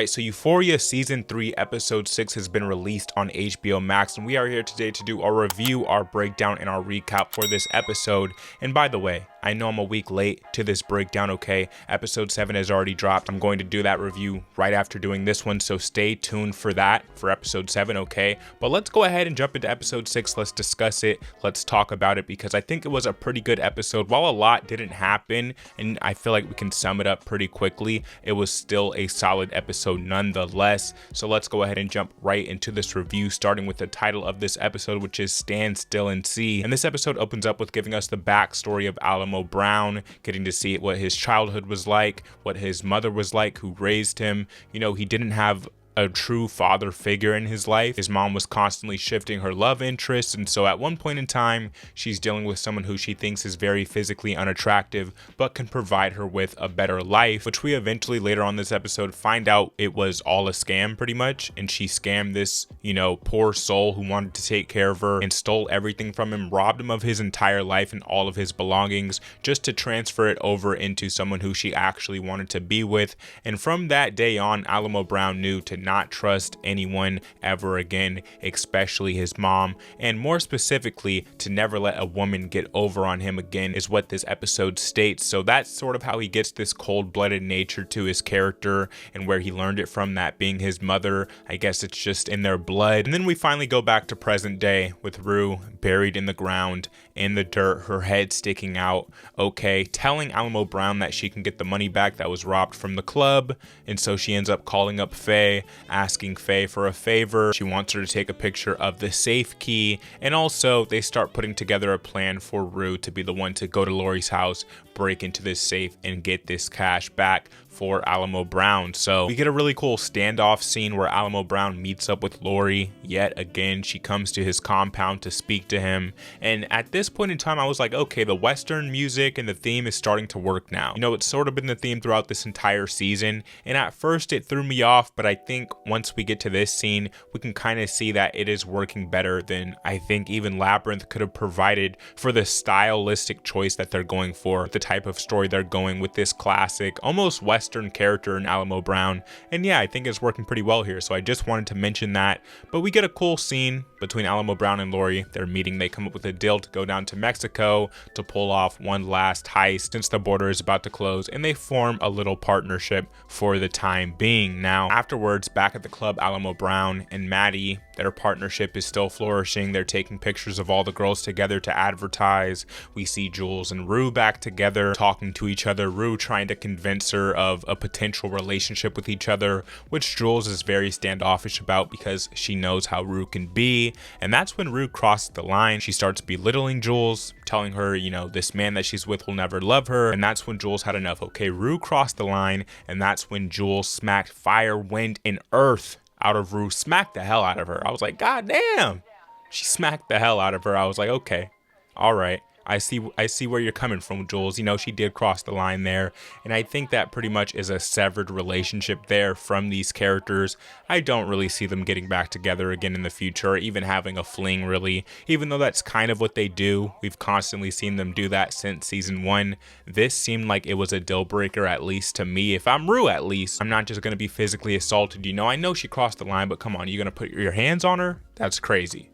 Alright, so Euphoria Season 3 Episode 6 has been released on HBO Max, and we are here today to do our review, our breakdown, and our recap for this episode. And by the way, I know I'm a week late to this breakdown, okay? Episode 7 has already dropped. I'm going to do that review right after doing this one, so stay tuned for that, for Episode 7, okay? But let's go ahead and jump into Episode 6. Let's discuss it. Let's talk about it, because I think it was a pretty good episode. While a lot didn't happen, and I feel like we can sum it up pretty quickly, it was still a solid episode nonetheless. So let's go ahead and jump right into this review, starting with the title of this episode, which is Stand Still and See. And this episode opens up with giving us the backstory of Alamo Brown, getting to see what his childhood was like, what his mother was like, who raised him. You know, he didn't have a true father figure in his life. His mom was constantly shifting her love interests, and so at one point in time she's dealing with someone who she thinks is very physically unattractive but can provide her with a better life, which we eventually later on this episode find out it was all a scam pretty much, and she scammed this, you know, poor soul who wanted to take care of her and stole everything from him, robbed him of his entire life and all of his belongings just to transfer it over into someone who she actually wanted to be with. And from that day on, Alamo Brown knew to not trust anyone ever again, especially his mom, and more specifically to never let a woman get over on him again is what this episode states. So that's sort of how he gets this cold-blooded nature to his character, and where he learned it from, that being his mother. I guess it's just in their blood. And then we finally go back to present day with Rue buried in the ground, in the dirt, her head sticking out, okay, telling Alamo Brown that she can get the money back that was robbed from the club. And so she ends up calling up Faye, asking Faye for a favor. She wants her to take a picture of the safe key, and also they start putting together a plan for Rue to be the one to go to Laurie's house, break into this safe, and get this cash back for Alamo Brown. So we get a really cool standoff scene where Alamo Brown meets up with Laurie yet again. She comes to his compound to speak to him, and at this point in time I was like, okay, the Western music and the theme is starting to work now. You know, it's sort of been the theme throughout this entire season, and at first it threw me off, but I think once we get to this scene we can kind of see that it is working better than I think even Labyrinth could have provided for the stylistic choice that they're going for, the type of story they're going with this classic almost Western character in Alamo Brown. And yeah, I think it's working pretty well here, so I just wanted to mention that. But we get a cool scene between Alamo Brown and Laurie. They're meeting, they come up with a deal to go down to Mexico to pull off one last heist since the border is about to close, and they form a little partnership for the time being. Now afterwards, back at the club, Alamo Brown and Maddie, their partnership is still flourishing. They're taking pictures of all the girls together to advertise. We see Jules and Rue back together talking to each other, Rue trying to convince her of a potential relationship with each other, which Jules is very standoffish about because she knows how Rue can be. And that's when Rue crosses the line. She starts belittling Jules, telling her, you know, this man that she's with will never love her. And that's when Jules had enough. Okay, Rue crossed the line, and that's when Jules smacked fire, wind, and earth out of Rue, smacked the hell out of her. I was like, God damn, she smacked the hell out of her. I was like, okay, all right, I see where you're coming from, Jules. You know, she did cross the line there, and I think that pretty much is a severed relationship there from these characters. I don't really see them getting back together again in the future, or even having a fling, really, even though that's kind of what they do. We've constantly seen them do that since season 1. This seemed like it was a deal breaker, at least to me. If I'm Rue, at least, I'm not just going to be physically assaulted. You know, I know she crossed the line, but come on, you're going to put your hands on her? That's crazy.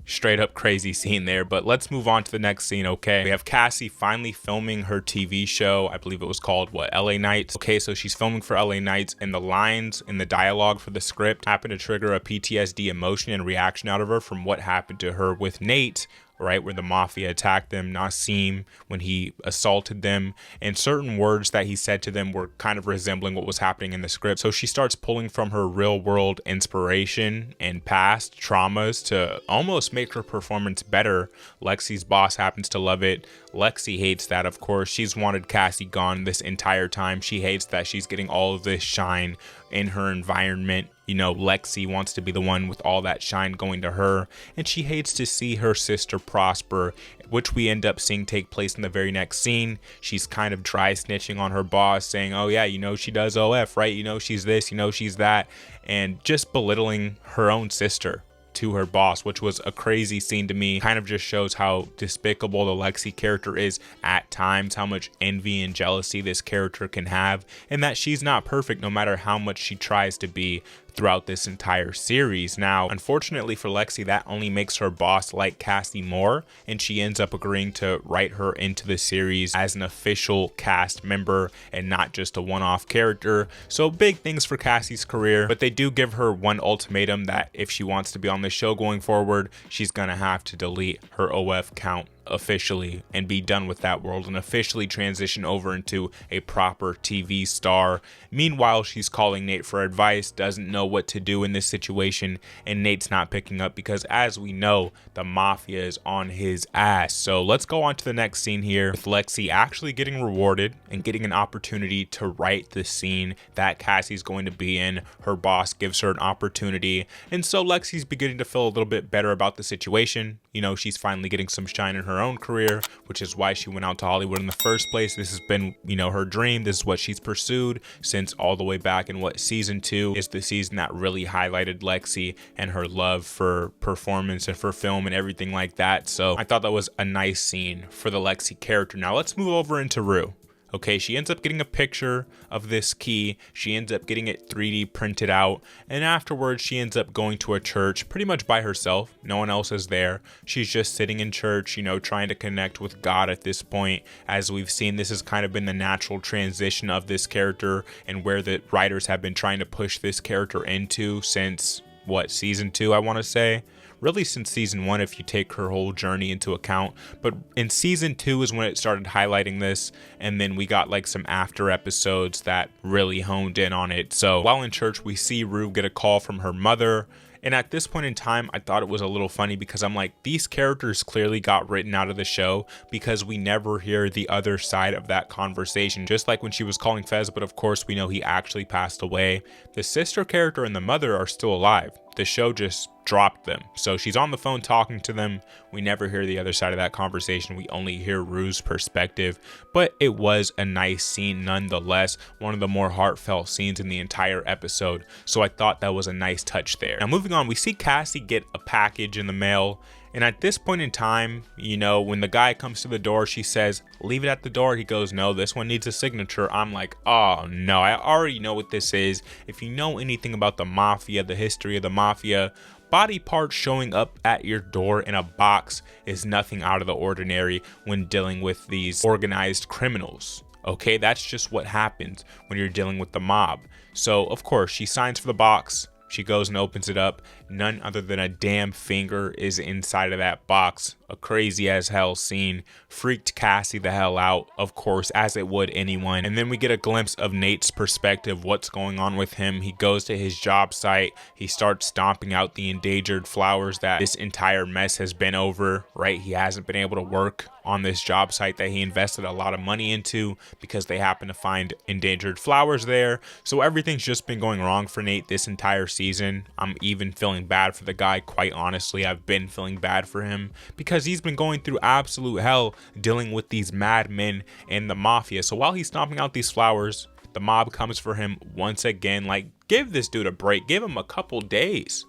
Straight up crazy scene there. But let's move on to the next scene. Okay, we have Cassie finally filming her TV show. I believe it was called what, LA Nights. Okay, so she's filming for LA Nights, and the lines in the dialogue for the script happen to trigger a PTSD emotion and reaction out of her from what happened to her with Nate, right, where the mafia attacked them, Nassim, when he assaulted them, and certain words that he said to them were kind of resembling what was happening in the script. So she starts pulling from her real world inspiration and past traumas to almost make her performance better. Lexi's boss happens to love it. Lexi hates that, of course. She's wanted Cassie gone this entire time. She hates that she's getting all of this shine in her environment. You know, Lexi wants to be the one with all that shine going to her, and she hates to see her sister prosper, which we end up seeing take place in the very next scene. She's kind of dry snitching on her boss, saying, oh yeah, you know, she does OF, right? You know, she's this, you know, she's that, and just belittling her own sister. to her boss, which was a crazy scene to me. Kind of just shows how despicable the Lexi character is at times, how much envy and jealousy this character can have, and that she's not perfect no matter how much she tries to be throughout this entire series. Now, unfortunately for Lexi, that only makes her boss like Cassie more, and she ends up agreeing to write her into the series as an official cast member and not just a one-off character. So big things for Cassie's career, but they do give her one ultimatum that if she wants to be on the show going forward, she's gonna have to delete her OF count officially and be done with that world and officially transition over into a proper TV star. Meanwhile, she's calling Nate for advice, doesn't know what to do in this situation, and Nate's not picking up because, as we know, the mafia is on his ass. So let's go on to the next scene here with Lexi actually getting rewarded and getting an opportunity to write the scene that Cassie's going to be in. Her boss gives her an opportunity, and so Lexi's beginning to feel a little bit better about the situation. You know, she's finally getting some shine in her own career, which is why she went out to Hollywood in the first place. This has been, you know, her dream. This is what she's pursued since all the way back in what season 2 is the season that really highlighted Lexi and her love for performance and for film and everything like that. So I thought that was a nice scene for the Lexi character. Now let's move over into Rue. Okay, she ends up getting a picture of this key. She ends up getting it 3D printed out. And afterwards, she ends up going to a church pretty much by herself. No one else is there. She's just sitting in church, you know, trying to connect with God at this point. As we've seen, this has kind of been the natural transition of this character and where the writers have been trying to push this character into since, what, season 2, I want to say? Really since season 1 if you take her whole journey into account, but in season 2 is when it started highlighting this, and then we got like some after episodes that really honed in on it. So while in church, we see Rue get a call from her mother, and at this point in time, I thought it was a little funny because I'm like, these characters clearly got written out of the show because we never hear the other side of that conversation. Just like when she was calling Fez, but of course we know he actually passed away. The sister character and the mother are still alive. The show just dropped them. So she's on the phone talking to them. We never hear the other side of that conversation. We only hear Rue's perspective, but it was a nice scene nonetheless. One of the more heartfelt scenes in the entire episode. So I thought that was a nice touch there. Now moving on, we see Cassie get a package in the mail. And at this point in time, you know, when the guy comes to the door, she says, leave it at the door. He goes, no, this one needs a signature. I'm like, oh no, I already know what this is. If you know anything about the mafia, the history of the mafia, body parts showing up at your door in a box is nothing out of the ordinary when dealing with these organized criminals. Okay, that's just what happens when you're dealing with the mob. So of course she signs for the box. She goes and opens it up. None other than a damn finger is inside of that box. A crazy as hell scene. Freaked Cassie the hell out, of course, as it would anyone. And then we get a glimpse of Nate's perspective, what's going on with him. He goes to his job site. He starts stomping out the endangered flowers that this entire mess has been over, right? He hasn't been able to work on this job site that he invested a lot of money into because they happen to find endangered flowers there. So everything's just been going wrong for Nate this entire season. I'm even feeling bad for the guy, quite honestly. I've been feeling bad for him because he's been going through absolute hell dealing with these madmen and the mafia. So while he's stomping out these flowers, the mob comes for him once again. Like, give this dude a break. Give him a couple days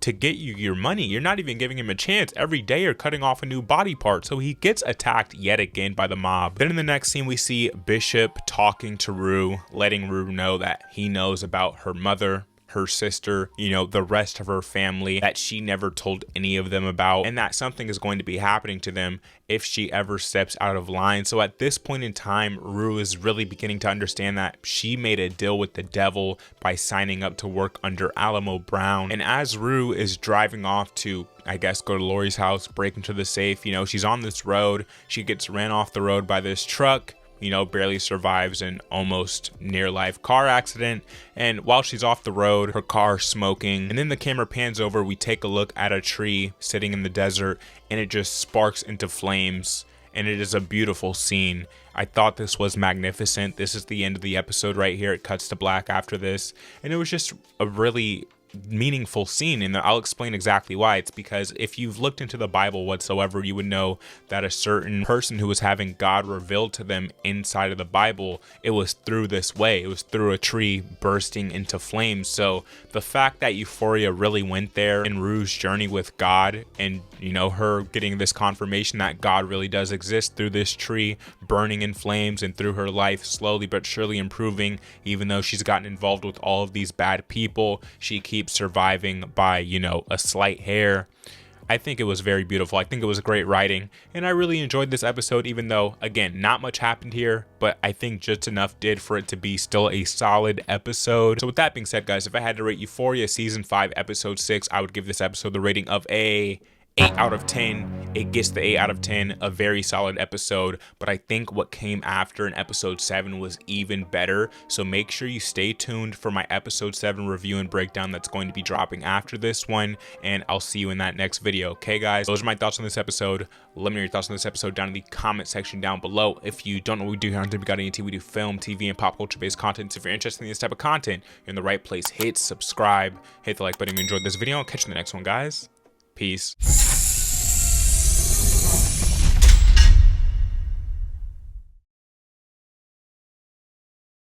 to get you your money. You're not even giving him a chance. Every day you're cutting off a new body part. So he gets attacked yet again by the mob. Then in the next scene, we see Bishop talking to Rue, letting Rue know that he knows about her mother, her sister, you know, the rest of her family that she never told any of them about, and that something is going to be happening to them if she ever steps out of line. So at this point in time, Rue is really beginning to understand that she made a deal with the devil by signing up to work under Alamo Brown. And as Rue is driving off to, I guess, go to Laurie's house, break into the safe, you know, she's on this road. She gets ran off the road by this truck, you know, barely survives an almost near-life car accident. And while she's off the road, her car's smoking. And then the camera pans over, we take a look at a tree sitting in the desert, and it just sparks into flames. And it is a beautiful scene. I thought this was magnificent. This is the end of the episode right here. It cuts to black after this. And it was just a really meaningful scene, and I'll explain exactly why. It's because if you've looked into the Bible whatsoever, you would know that a certain person who was having God revealed to them inside of the Bible, it was through this way. It was through a tree bursting into flames. So the fact that Euphoria really went there in Rue's journey with God, and you know, her getting this confirmation that God really does exist through this tree burning in flames, and through her life slowly but surely improving, even though she's gotten involved with all of these bad people, she keeps surviving by, you know, a slight hair. I think it was very beautiful. I think it was great writing, and I really enjoyed this episode, even though, again, not much happened here, but I think just enough did for it to be still a solid episode. So with that being said, guys, if I had to rate Euphoria Season 5, Episode 6, I would give this episode the rating of a 8 out of 10. It gets the 8 out of 10, a very solid episode, but I think what came after in episode 7 was even better. So make sure you stay tuned for my episode 7 review and breakdown that's going to be dropping after this one, and I'll see you in that next video. Okay, guys, those are my thoughts on this episode. Let me know your thoughts on this episode down in the comment section down below. If you don't know what we do here on We Got AT, we do film, TV, and pop culture based content. So if you're interested in this type of content, you're in the right place. Hit subscribe, hit the like button if you enjoyed this video. I'll catch you in the next one, guys. Peace.